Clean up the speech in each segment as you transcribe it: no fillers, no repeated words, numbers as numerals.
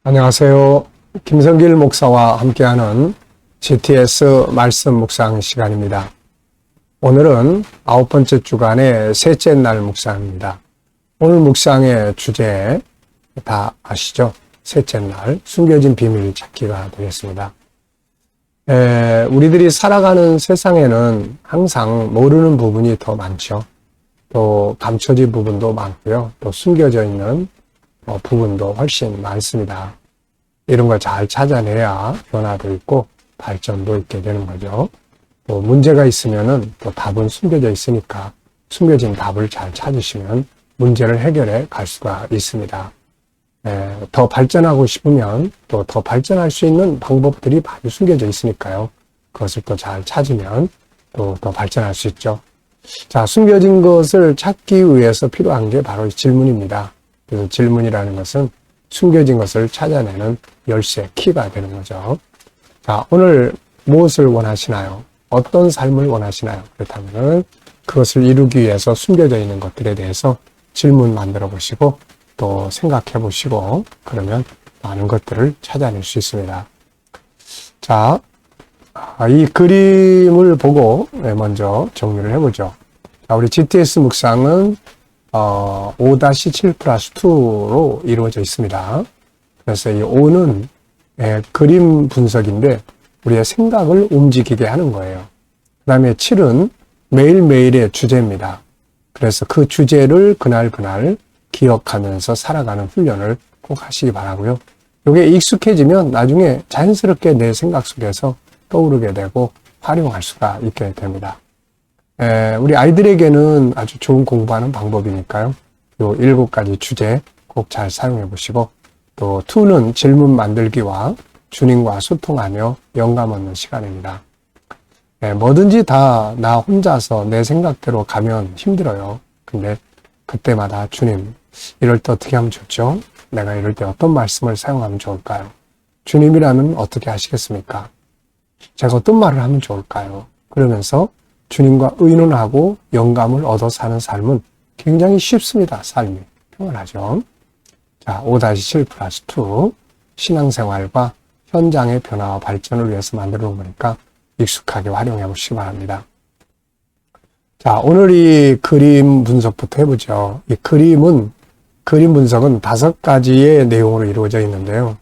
안녕하세요. 김성길 목사와 함께하는 GTS 말씀 묵상 시간입니다. 오늘은 9번째 주간의 셋째 날 묵상입니다. 오늘 묵상의 주제 다 아시죠? 셋째 날 숨겨진 비밀 찾기가 되겠습니다. 우리들이 살아가는 세상에는 항상 모르는 부분이 더 많죠. 또 감춰진 부분도 많고요. 또 숨겨져 있는 부분도 훨씬 많습니다. 이런 걸 잘 찾아내야 변화도 있고 발전도 있게 되는 거죠. 또 문제가 있으면은 또 답은 숨겨져 있으니까 숨겨진 답을 잘 찾으시면 문제를 해결해 갈 수가 있습니다. 더 발전하고 싶으면 또 더 발전할 수 있는 방법들이 많이 숨겨져 있으니까요. 그것을 또 잘 찾으면 또 더 발전할 수 있죠. 자, 숨겨진 것을 찾기 위해서 필요한 게 바로 질문입니다. 그래서 질문이라는 것은 숨겨진 것을 찾아내는 열쇠, 키가 되는 거죠. 자, 오늘 무엇을 원하시나요? 어떤 삶을 원하시나요? 그렇다면 그것을 이루기 위해서 숨겨져 있는 것들에 대해서 질문 만들어 보시고 또 생각해 보시고 그러면 많은 것들을 찾아낼 수 있습니다. 자, 이 그림을 보고 먼저 정리를 해보죠. 자, 우리 GTS 묵상은 5-7+2로 이루어져 있습니다. 그래서 이 5는 그림 분석인데 우리의 생각을 움직이게 하는 거예요. 그 다음에 7은 매일매일의 주제입니다. 그래서 그 주제를 그날 기억하면서 살아가는 훈련을 꼭 하시기 바라고요. 이게 익숙해지면 나중에 자연스럽게 내 생각 속에서 떠오르게 되고 활용할 수가 있게 됩니다. 우리 아이들에게는 아주 좋은 공부하는 방법이니까요. 요 7가지 주제 꼭 잘 사용해 보시고 또 2는 질문 만들기와 주님과 소통하며 영감 얻는 시간입니다. 뭐든지 다 나 혼자서 내 생각대로 가면 힘들어요. 근데 그때마다 주님, 이럴 때 어떻게 하면 좋죠? 내가 이럴 때 어떤 말씀을 사용하면 좋을까요? 주님이라면 어떻게 하시겠습니까? 제가 어떤 말을 하면 좋을까요? 그러면서 주님과 의논하고 영감을 얻어 사는 삶은 굉장히 쉽습니다. 삶이 평안하죠. 자, 5-7+2 신앙생활과 현장의 변화와 발전을 위해서 만들어 놓은 거니까 익숙하게 활용해 보시기 바랍니다. 자, 오늘 이 그림 분석부터 해보죠. 이 그림 분석은 5가지의 내용으로 이루어져 있는데요.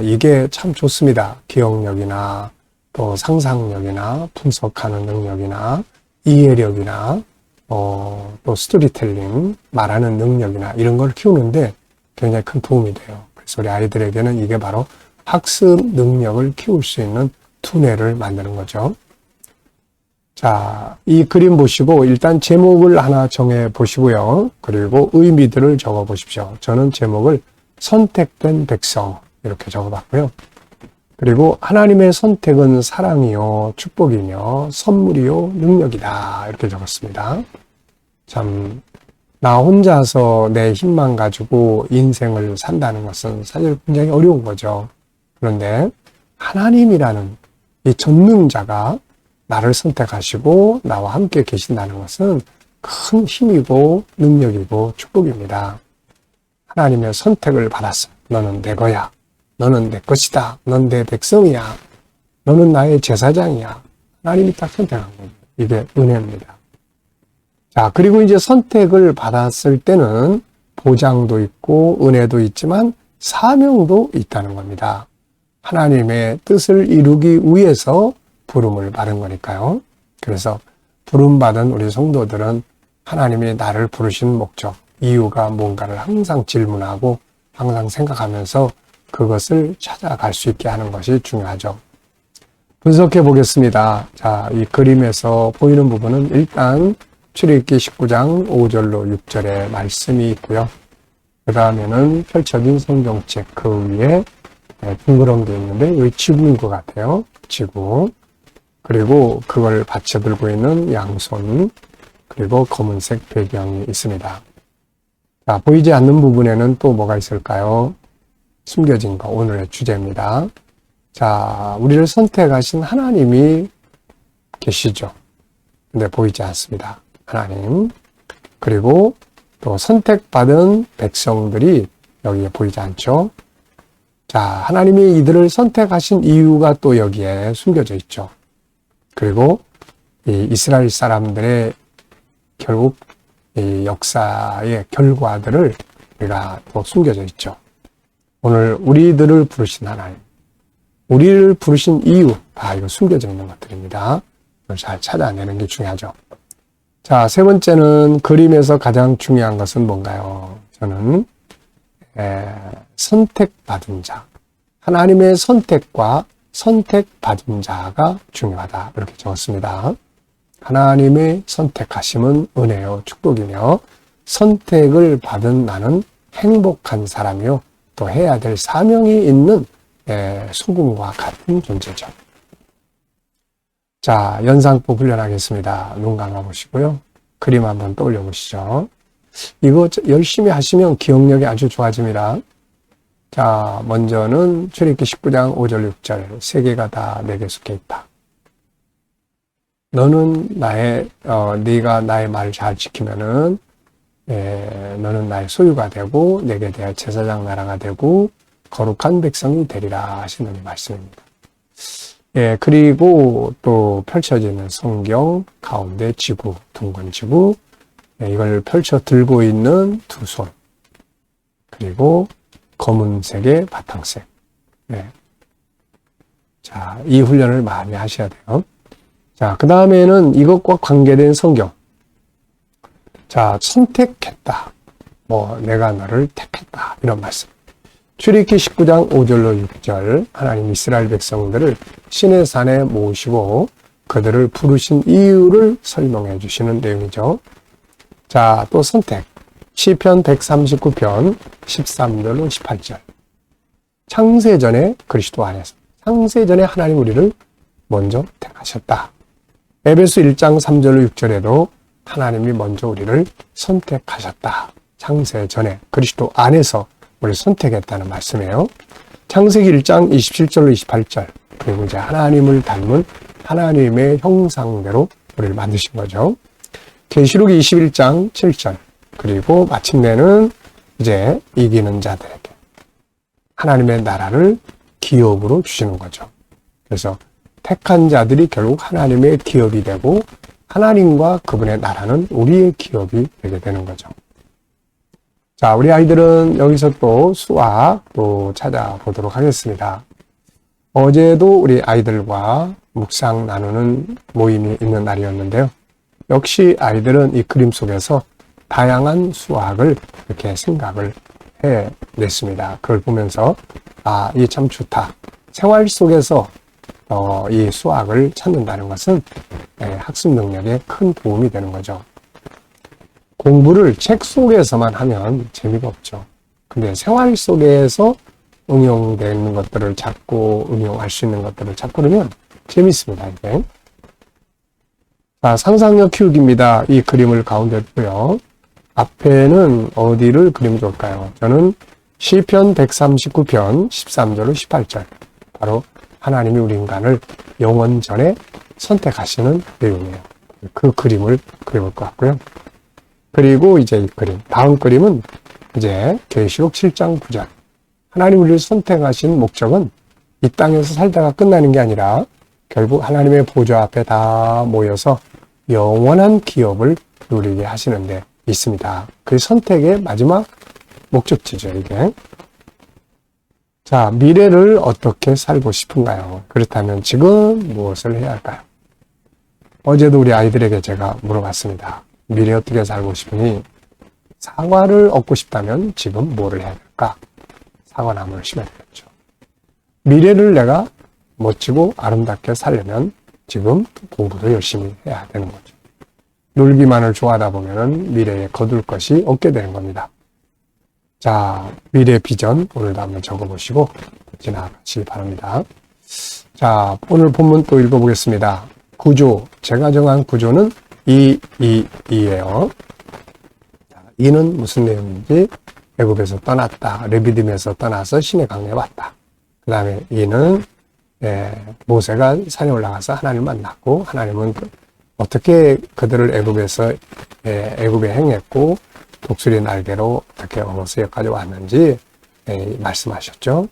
이게 참 좋습니다. 기억력이나 또 상상력이나 분석하는 능력이나 이해력이나 또 스토리텔링, 말하는 능력이나 이런 걸 키우는데 굉장히 큰 도움이 돼요. 그래서 우리 아이들에게는 이게 바로 학습 능력을 키울 수 있는 두뇌를 만드는 거죠. 자, 이 그림 보시고 일단 제목을 하나 정해 보시고요. 그리고 의미들을 적어 보십시오. 저는 제목을 선택된 백성 이렇게 적어 봤고요. 그리고 하나님의 선택은 사랑이요, 축복이며 선물이요, 능력이다 이렇게 적었습니다. 참, 나 혼자서 내 힘만 가지고 인생을 산다는 것은 사실 굉장히 어려운 거죠. 그런데 하나님이라는 이 전능자가 나를 선택하시고 나와 함께 계신다는 것은 큰 힘이고 능력이고 축복입니다. 하나님의 선택을 받았어. 너는 내 거야. 너는 내 것이다. 넌 내 백성이야. 너는 나의 제사장이야. 하나님이 딱 선택한 겁니다. 이게 은혜입니다. 자, 그리고 이제 선택을 받았을 때는 보장도 있고 은혜도 있지만 사명도 있다는 겁니다. 하나님의 뜻을 이루기 위해서 부름을 받은 거니까요. 그래서 부름받은 우리 성도들은 하나님이 나를 부르신 목적, 이유가 뭔가를 항상 질문하고 항상 생각하면서 그것을 찾아갈 수 있게 하는 것이 중요하죠. 분석해 보겠습니다. 자, 이 그림에서 보이는 부분은 일단 출애굽기 19장 5절로 6절의 말씀이 있고요. 그 다음에는 펼쳐진 성경책 그 위에 둥그런 게 있는데 여기 지구인 것 같아요. 지구. 그리고 그걸 받쳐들고 있는 양손, 그리고 검은색 배경이 있습니다. 자, 보이지 않는 부분에는 또 뭐가 있을까요? 숨겨진 거, 오늘의 주제입니다. 자, 우리를 선택하신 하나님이 계시죠. 근데 보이지 않습니다. 하나님. 그리고 또 선택받은 백성들이 여기에 보이지 않죠. 자, 하나님이 이들을 선택하신 이유가 또 여기에 숨겨져 있죠. 그리고 이 이스라엘 사람들의 결국 이 역사의 결과들을 우리가 또 숨겨져 있죠. 오늘 우리들을 부르신 하나님, 우리를 부르신 이유, 다 이거 숨겨져 있는 것들입니다. 이걸 잘 찾아내는 게 중요하죠. 자, 세 번째는 그림에서 가장 중요한 것은 뭔가요? 저는 선택받은 자, 하나님의 선택과 선택받은 자가 중요하다, 이렇게 적었습니다. 하나님의 선택하심은 은혜요 축복이며 선택을 받은 나는 행복한 사람이요 또 해야 될 사명이 있는 소금과 같은 존재죠. 자, 연상법 훈련하겠습니다. 눈 감아보시고요. 그림 한번 떠올려 보시죠. 이거 열심히 하시면 기억력이 아주 좋아집니다. 자, 먼저는 출애굽기 19장 5절 6절 세 개가 다 내게 속해 있다. 너는 네가 나의 말을 잘 지키면은 너는 나의 소유가 되고 내게 대한 제사장 나라가 되고 거룩한 백성이 되리라 하시는 말씀입니다. 그리고 또 펼쳐지는 성경 가운데 지구, 둥근 지구, 이걸 펼쳐 들고 있는 두 손, 그리고 검은색의 바탕색. 자, 이 훈련을 많이 하셔야 돼요. 자, 그 다음에는 이것과 관계된 성경. 자, 선택했다. 내가 너를 택했다. 이런 말씀. 출애굽기 19장 5절로 6절 하나님 이스라엘 백성들을 신의 산에 모으시고 그들을 부르신 이유를 설명해 주시는 내용이죠. 자, 또 선택. 시편 139편 13절로 18절. 창세전에 그리스도 안에서 창세전에 하나님 우리를 먼저 택하셨다. 에베소 1장 3절로 6절에도 하나님이 먼저 우리를 선택하셨다. 창세전에 그리스도 안에서 우리를 선택했다는 말씀이에요. 창세기 1장 27절로 28절 그리고 이제 하나님을 닮은 하나님의 형상대로 우리를 만드신 거죠. 계시록 21장 7절 그리고 마침내는 이제 이기는 자들에게 하나님의 나라를 기업으로 주시는 거죠. 그래서 택한 자들이 결국 하나님의 기업이 되고 하나님과 그분의 나라는 우리의 기업이 되게 되는 거죠. 자, 우리 아이들은 여기서 또 수학 또 찾아보도록 하겠습니다. 어제도 우리 아이들과 묵상 나누는 모임이 있는 날이었는데요. 역시 아이들은 이 그림 속에서 다양한 수학을 이렇게 생각을 해냈습니다. 그걸 보면서 이게 참 좋다. 생활 속에서 이 수학을 찾는다는 것은 학습 능력에 큰 도움이 되는 거죠. 공부를 책 속에서만 하면 재미가 없죠. 근데 생활 속에서 응용되는 것들을 찾고 응용할 수 있는 것들을 찾고 그러면 재밌습니다. 이게. 자, 상상력 키우기입니다. 이 그림을 가운데 두고요. 앞에는 어디를 그리면 좋을까요? 저는 시편 139편 13절로 18절 바로 하나님이 우리 인간을 영원 전에 선택하시는 내용이에요. 그 그림을 그려볼 것 같고요. 그리고 이제 이 그림, 다음 그림은 이제 계시록 7장 9절. 하나님 우리를 선택하신 목적은 이 땅에서 살다가 끝나는 게 아니라 결국 하나님의 보좌 앞에 다 모여서 영원한 기업을 누리게 하시는 데 있습니다. 그 선택의 마지막 목적지죠, 이게. 자, 미래를 어떻게 살고 싶은가요? 그렇다면 지금 무엇을 해야 할까요? 어제도 우리 아이들에게 제가 물어봤습니다. 미래 어떻게 살고 싶으니? 사과를 얻고 싶다면 지금 뭐를 해야 될까? 사과나무를 심어야 되겠죠. 미래를 내가 멋지고 아름답게 살려면 지금 공부도 열심히 해야 되는 거죠. 놀기만을 좋아하다 보면 미래에 거둘 것이 없게 되는 겁니다. 자, 미래 비전 오늘도 한번 적어보시고 지나가시기 바랍니다. 자, 오늘 본문 또 읽어보겠습니다. 구조, 제가 정한 구조는 2예요. 이는 무슨 내용인지 애굽에서 떠났다. 레비딤에서 떠나서 신의 강에 왔다. 그 다음에 이는 모세가 산에 올라가서 하나님을 만났고 하나님은 어떻게 그들을 애굽에 행했고 독수리 날개로 어떻게 어머스 여기까지 왔는지 말씀하셨죠.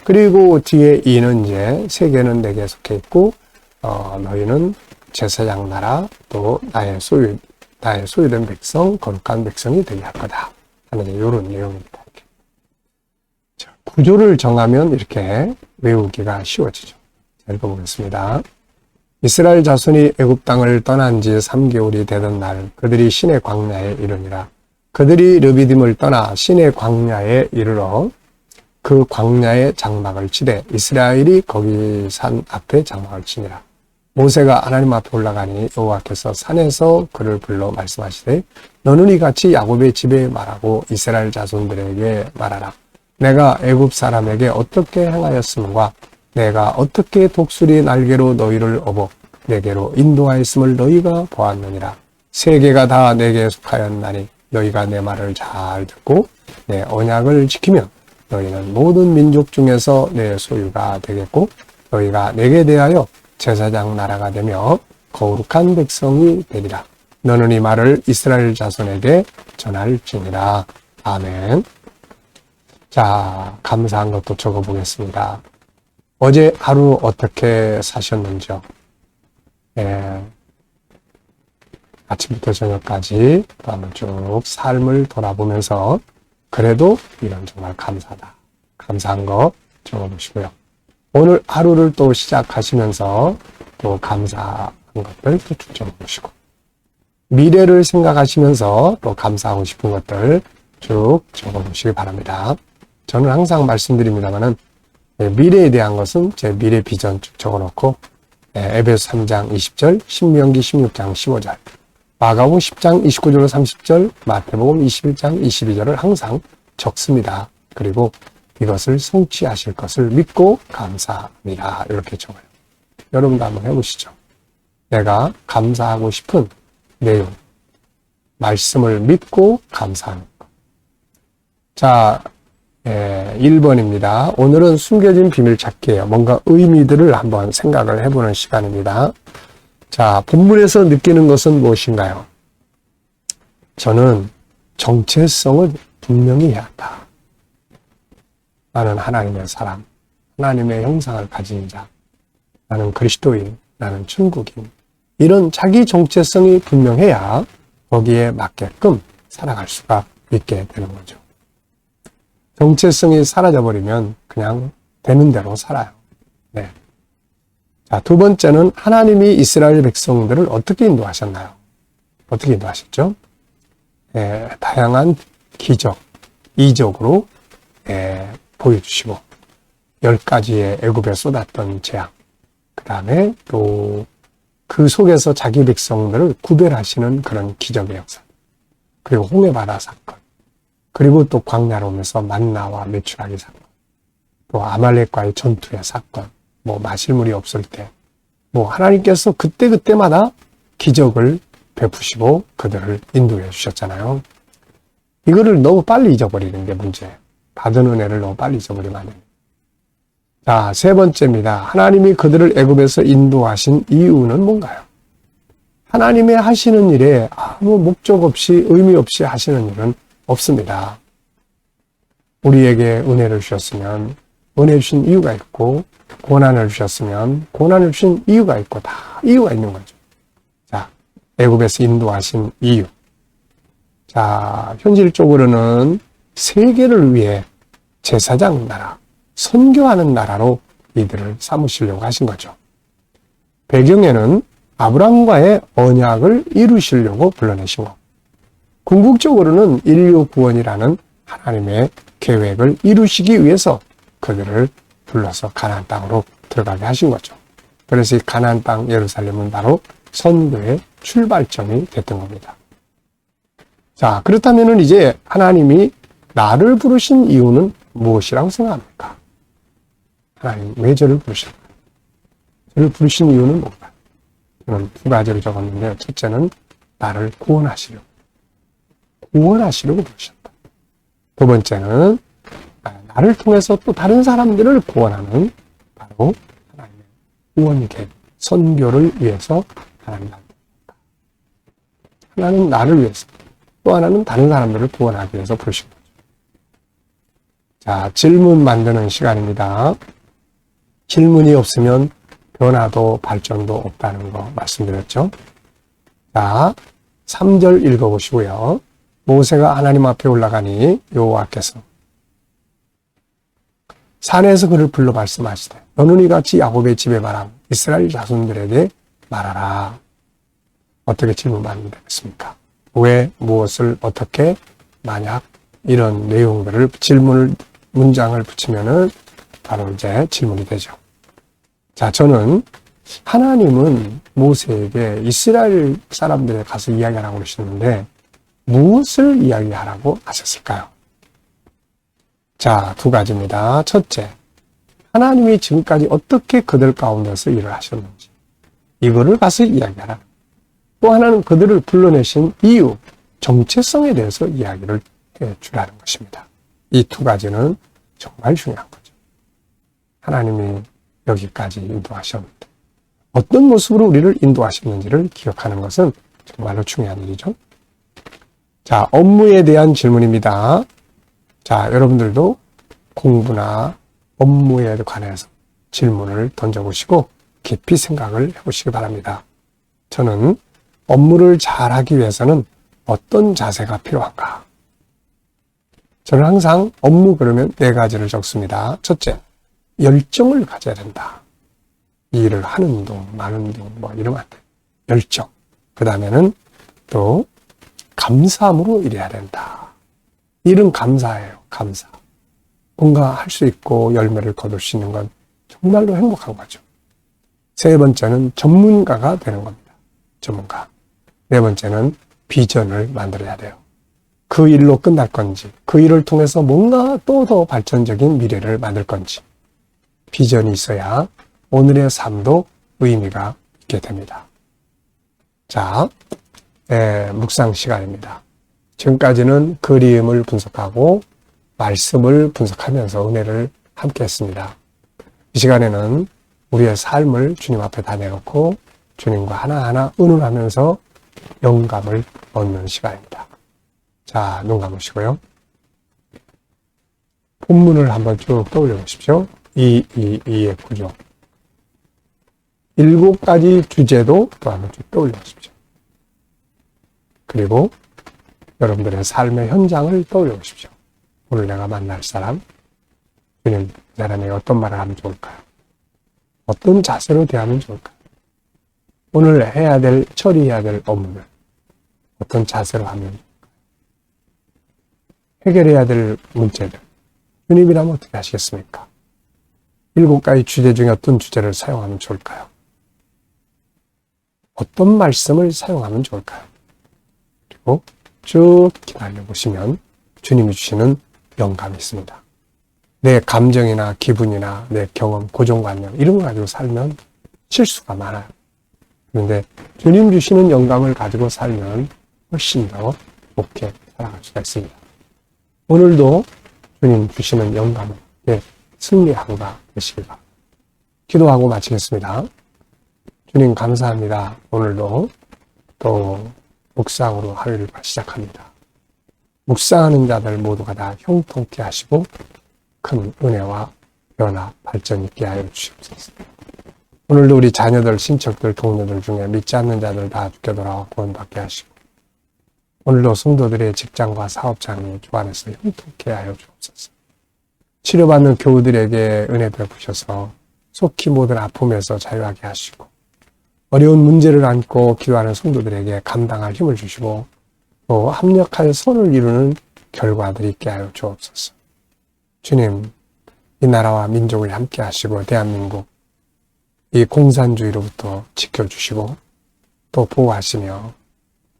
그리고 뒤에 이는 이제 세계는 내게 속해 있고 너희는 제사장 나라 또 나의 소유된 백성 거룩한 백성이 되게 할 거다 하는 이런 내용입니다. 자, 구조를 정하면 이렇게 외우기가 쉬워지죠. 자, 읽어보겠습니다. 이스라엘 자손이 애굽 땅을 떠난 지 3개월이 되던 날 그들이 신의 광야에 이르니라. 그들이 르비딤을 떠나 신의 광야에 이르러 그 광야에 장막을 치되 이스라엘이 거기 산 앞에 장막을 치니라. 모세가 하나님 앞에 올라가니 여호와께서 산에서 그를 불러 말씀하시되 너는 이같이 야곱의 집에 말하고 이스라엘 자손들에게 말하라. 내가 애굽 사람에게 어떻게 행하였음과 내가 어떻게 독수리 날개로 너희를 업어 내게로 인도하였음을 너희가 보았느니라. 세계가 다 내게 속하였나니 너희가 내 말을 잘 듣고 내 언약을 지키면 너희는 모든 민족 중에서 내 소유가 되겠고 너희가 내게 대하여 제사장 나라가 되며 거룩한 백성이 되리라. 너는 이 말을 이스라엘 자손에게 전할지니라. 아멘. 자, 감사한 것도 적어보겠습니다. 어제 하루 어떻게 사셨는지요? 아침부터 저녁까지 또 한번 쭉 삶을 돌아보면서 그래도 이건 정말 감사하다. 감사한 거 적어보시고요. 오늘 하루를 또 시작하시면서 또 감사한 것들 또 쭉 적어보시고 미래를 생각하시면서 또 감사하고 싶은 것들 쭉 적어보시기 바랍니다. 저는 항상 말씀드립니다만은 미래에 대한 것은 제 미래 비전 쭉 적어놓고 에베소 3장 20절, 신명기 16장 15절, 마가복음 10장 29절 30절, 마태복음 21장 22절을 항상 적습니다. 그리고 이것을 성취하실 것을 믿고 감사합니다. 이렇게 적어요. 여러분도 한번 해보시죠. 내가 감사하고 싶은 내용, 말씀을 믿고 감사하는 것. 자, 1번입니다. 오늘은 숨겨진 비밀 찾기예요. 뭔가 의미들을 한번 생각을 해보는 시간입니다. 자, 본문에서 느끼는 것은 무엇인가요? 저는 정체성을 분명히 해야 한다. 나는 하나님의 사람, 하나님의 형상을 가진 자, 나는 그리스도인, 나는 천국인. 이런 자기 정체성이 분명해야 거기에 맞게끔 살아갈 수가 있게 되는 거죠. 정체성이 사라져버리면 그냥 되는 대로 살아요. 네. 자, 두 번째는 하나님이 이스라엘 백성들을 어떻게 인도하셨나요? 어떻게 인도하셨죠? 다양한 기적, 이적으로 보여주시고 10가지의 애굽에 쏟았던 재앙, 그 다음에 또 그 속에서 자기 백성들을 구별하시는 그런 기적의 역사, 그리고 홍해바다 사건, 그리고 또 광야로 오면서 만나와 메추라기 사건, 또 아말렉과의 전투의 사건, 뭐 마실 물이 없을 때, 뭐 하나님께서 그때그때마다 기적을 베푸시고 그들을 인도해 주셨잖아요. 이거를 너무 빨리 잊어버리는 게 문제예요. 받은 은혜를 너무 빨리 잊어버리면 안 됩니다. 자, 세 번째입니다. 하나님이 그들을 애굽에서 인도하신 이유는 뭔가요? 하나님의 하시는 일에 아무 목적 없이 의미 없이 하시는 일은 없습니다. 우리에게 은혜를 주셨으면 은혜 주신 이유가 있고 고난을 주셨으면 고난을 주신 이유가 있고 다 이유가 있는 거죠. 자, 애굽에서 인도하신 이유. 자, 현실적으로는 세계를 위해 제사장 나라, 선교하는 나라로 이들을 삼으시려고 하신 거죠. 배경에는 아브라함과의 언약을 이루시려고 불러내신 거. 궁극적으로는 인류 구원이라는 하나님의 계획을 이루시기 위해서 그들을 불러서 가나안 땅으로 들어가게 하신 거죠. 그래서 이 가나안 땅 예루살렘은 바로 선교의 출발점이 됐던 겁니다. 자, 그렇다면 이제 하나님이 나를 부르신 이유는 무엇이라고 생각합니까? 하나님 왜 저를 부르실까요? 저를 부르신 이유는 뭔가요? 저는 두 가지를 적었는데요. 첫째는 나를 구원하시려고 부르셨다. 두 번째는 나를 통해서 또 다른 사람들을 구원하는 바로 하나님의 구원 계획, 선교를 위해서 하나님 부르셨다. 하나는 나를 위해서, 또 하나는 다른 사람들을 구원하기 위해서 부르신 거죠. 자, 질문 만드는 시간입니다. 질문이 없으면 변화도 발전도 없다는 거 말씀드렸죠. 자, 3절 읽어보시고요. 모세가 하나님 앞에 올라가니 여호와께서 산에서 그를 불러 말씀하시되 너는 이같이 야곱의 집에 말함 이스라엘 자손들에게 말하라. 어떻게 질문하면 되겠습니까? 왜, 무엇을, 어떻게, 만약 이런 내용들을 문장을 붙이면은 바로 이제 질문이 되죠. 자, 저는 하나님은 모세에게 이스라엘 사람들에 가서 이야기하라고 그러시는데 무엇을 이야기하라고 하셨을까요? 자, 두 가지입니다. 첫째, 하나님이 지금까지 어떻게 그들 가운데서 일을 하셨는지 이거를 가서 이야기하라. 또 하나는 그들을 불러내신 이유, 정체성에 대해서 이야기를 해주라는 것입니다. 이 두 가지는 정말 중요한 거죠. 하나님이 여기까지 인도하셨는데 어떤 모습으로 우리를 인도하셨는지를 기억하는 것은 정말로 중요한 일이죠. 자, 업무에 대한 질문입니다. 자, 여러분들도 공부나 업무에 관해서 질문을 던져보시고 깊이 생각을 해보시기 바랍니다. 저는 업무를 잘하기 위해서는 어떤 자세가 필요한가? 저는 항상 업무 그러면 4가지를 적습니다. 첫째, 열정을 가져야 된다. 이 일을 하는 둥, 마는 둥, 이러면 안 돼. 열정. 그 다음에는 또 감사함으로 일해야 된다. 일은 감사예요. 감사. 뭔가 할 수 있고 열매를 거둘 수 있는 건 정말로 행복한 거죠. 세 번째는 전문가가 되는 겁니다. 전문가. 네 번째는 비전을 만들어야 돼요. 그 일로 끝날 건지, 그 일을 통해서 뭔가 또 더 발전적인 미래를 만들 건지. 비전이 있어야 오늘의 삶도 의미가 있게 됩니다. 자, 묵상 시간입니다. 지금까지는 그림을 분석하고 말씀을 분석하면서 은혜를 함께 했습니다. 이 시간에는 우리의 삶을 주님 앞에 다 내놓고 주님과 하나하나 의논하면서 영감을 얻는 시간입니다. 자, 눈 감으시고요. 본문을 한번 쭉 떠올려 보십시오. 이의 구조. 7가지 주제도 또 한번 쭉 떠올려 보십시오. 그리고 여러분들의 삶의 현장을 떠올려 보십시오. 오늘 내가 만날 사람, 주님, 그 사람에게 어떤 말을 하면 좋을까요? 어떤 자세로 대하면 좋을까요? 오늘 처리해야 될 업무를 어떤 자세로 하면 좋을까요? 해결해야 될 문제들, 주님이라면 어떻게 하시겠습니까? 7가지 주제 중에 어떤 주제를 사용하면 좋을까요? 어떤 말씀을 사용하면 좋을까요? 그리고 쭉 기다려보시면 주님이 주시는 영감이 있습니다. 내 감정이나 기분이나 내 경험, 고정관념 이런 거 가지고 살면 실수가 많아요. 그런데 주님 주시는 영감을 가지고 살면 훨씬 더 좋게 살아갈 수가 있습니다. 오늘도 주님 주시는 영감을 승리하고 계시길 바랍니다. 기도하고 마치겠습니다. 주님 감사합니다. 오늘도 또 묵상으로 하루를 시작합니다. 묵상하는 자들 모두가 다 형통케 하시고 큰 은혜와 변화, 발전 있게 하여 주시옵소서. 오늘도 우리 자녀들, 친척들, 동료들 중에 믿지 않는 자들 다 주께 돌아와 구원받게 하시고 오늘도 성도들의 직장과 사업장이 주 안에서 형통케 하여 주옵소서. 치료받는 교우들에게 은혜 베푸셔서 속히 모든 아픔에서 자유하게 하시고 어려운 문제를 안고 기도하는 성도들에게 감당할 힘을 주시고 또 합력하여 선을 이루는 결과들이 있게 하여 주옵소서. 주님, 이 나라와 민족을 함께 하시고 대한민국 이 공산주의로부터 지켜주시고 또 보호하시며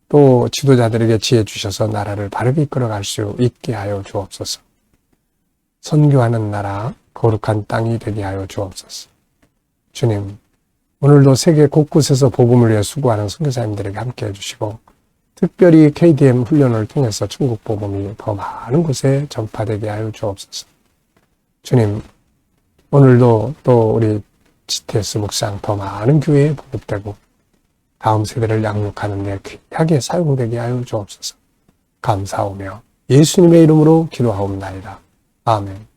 또 지도자들에게 지혜 주셔서 나라를 바르게 이끌어갈 수 있게 하여 주옵소서. 선교하는 나라, 거룩한 땅이 되게 하여 주옵소서. 주님, 오늘도 세계 곳곳에서 복음을 위해 수고하는 선교사님들에게 함께 해주시고 특별히 KDM 훈련을 통해서 천국 복음이 더 많은 곳에 전파되게 하여 주옵소서. 주님, 오늘도 또 우리 GTS 묵상 더 많은 교회에 보급되고 다음 세대를 양육하는 데 귀하게 사용되게 하여 주옵소서. 감사하며 예수님의 이름으로 기도하옵나이다. 아멘.